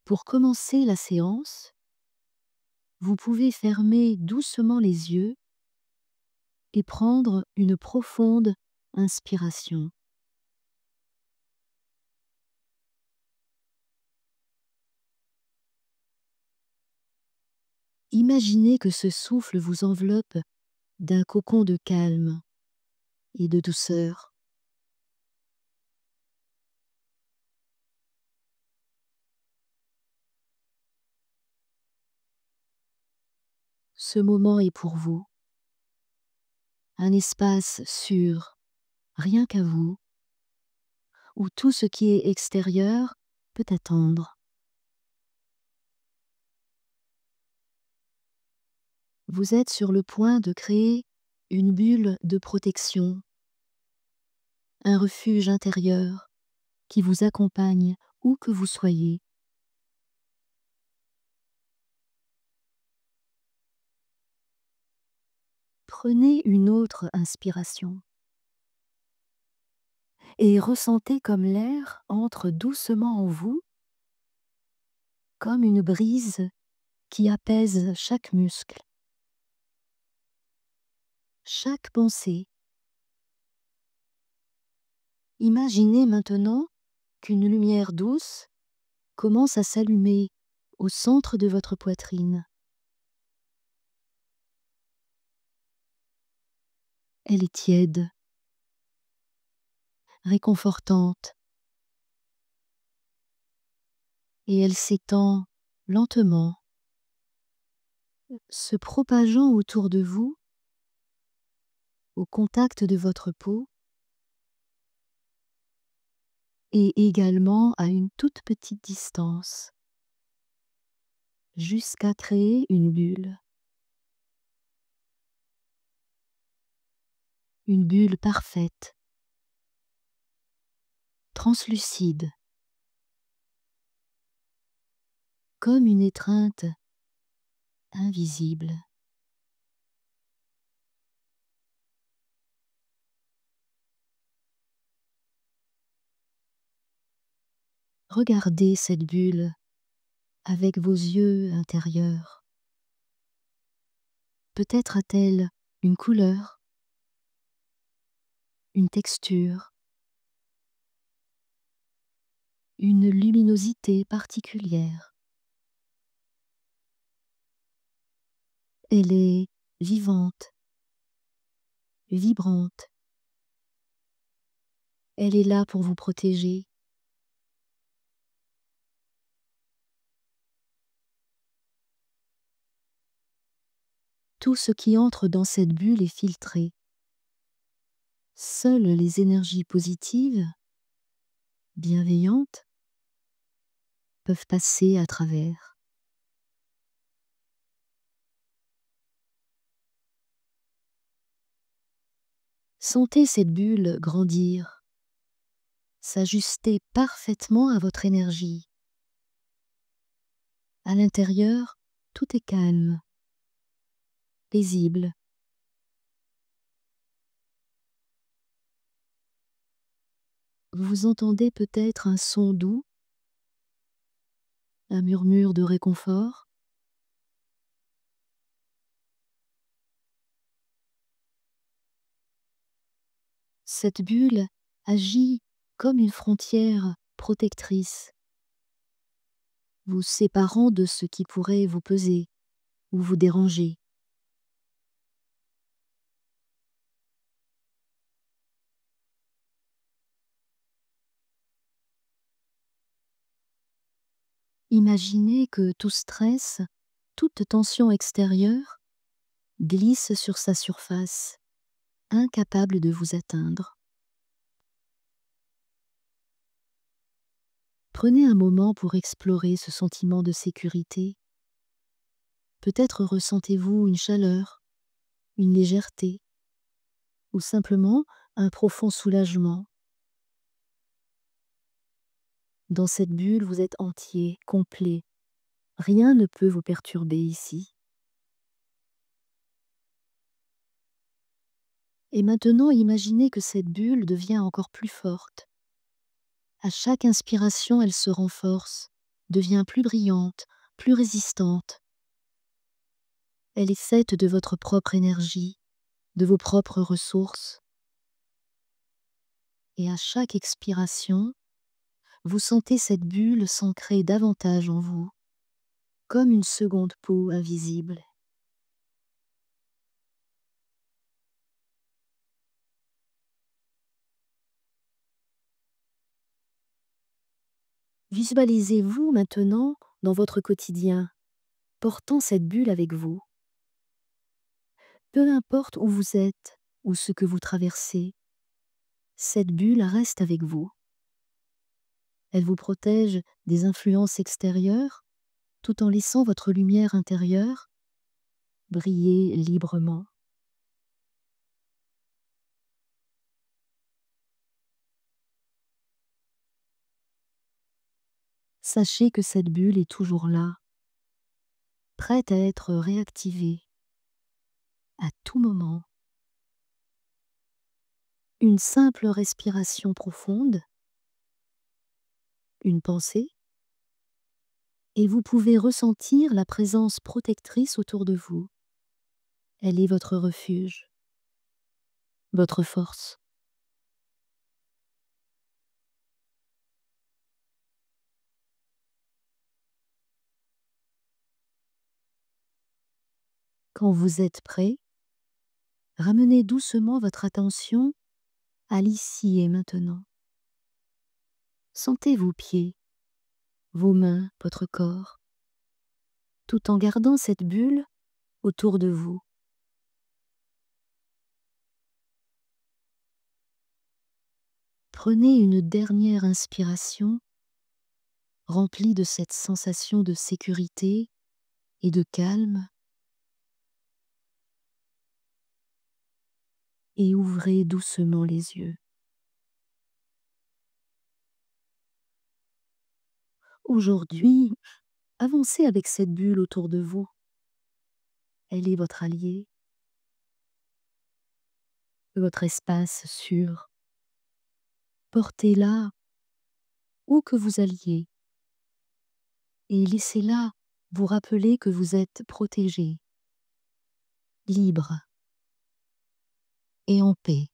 Pour commencer la séance, vous pouvez fermer doucement les yeux et prendre une profonde inspiration. Imaginez que ce souffle vous enveloppe d'un cocon de calme et de douceur. Ce moment est pour vous, un espace sûr, rien qu'à vous, où tout ce qui est extérieur peut attendre. Vous êtes sur le point de créer une bulle de protection, un refuge intérieur qui vous accompagne où que vous soyez. Prenez une autre inspiration et ressentez comme l'air entre doucement en vous, comme une brise qui apaise chaque muscle, chaque pensée. Imaginez maintenant qu'une lumière douce commence à s'allumer au centre de votre poitrine. Elle est tiède, réconfortante, et elle s'étend lentement, se propageant autour de vous, au contact de votre peau, et également à une toute petite distance, jusqu'à créer une bulle parfaite, translucide, comme une étreinte invisible. Regardez cette bulle avec vos yeux intérieurs. Peut-être a-t-elle une couleur, une texture, une luminosité particulière. Elle est vivante, vibrante. Elle est là pour vous protéger. Tout ce qui entre dans cette bulle est filtré. Seules les énergies positives, bienveillantes, peuvent passer à travers. Sentez cette bulle grandir, s'ajuster parfaitement à votre énergie. À l'intérieur, tout est calme, paisible. Vous entendez peut-être un son doux, un murmure de réconfort. Cette bulle agit comme une frontière protectrice, vous séparant de ce qui pourrait vous peser ou vous déranger. Imaginez que tout stress, toute tension extérieure glisse sur sa surface, incapable de vous atteindre. Prenez un moment pour explorer ce sentiment de sécurité. Peut-être ressentez-vous une chaleur, une légèreté, ou simplement un profond soulagement. Dans cette bulle, vous êtes entier, complet. Rien ne peut vous perturber ici. Et maintenant, imaginez que cette bulle devient encore plus forte. À chaque inspiration, elle se renforce, devient plus brillante, plus résistante. Elle est faite de votre propre énergie, de vos propres ressources. Et à chaque expiration, vous sentez cette bulle s'ancrer davantage en vous, comme une seconde peau invisible. Visualisez-vous maintenant dans votre quotidien, portant cette bulle avec vous. Peu importe où vous êtes ou ce que vous traversez, cette bulle reste avec vous. Elle vous protège des influences extérieures tout en laissant votre lumière intérieure briller librement. Sachez que cette bulle est toujours là, prête à être réactivée à tout moment. Une simple respiration profonde, une pensée, et vous pouvez ressentir la présence protectrice autour de vous. Elle est votre refuge, votre force. Quand vous êtes prêt, ramenez doucement votre attention à l'ici et maintenant. Sentez vos pieds, vos mains, votre corps, tout en gardant cette bulle autour de vous. Prenez une dernière inspiration remplie de cette sensation de sécurité et de calme et ouvrez doucement les yeux. Aujourd'hui, avancez avec cette bulle autour de vous. Elle est votre allié, votre espace sûr. Portez-la où que vous alliez et laissez-la vous rappeler que vous êtes protégé, libre et en paix.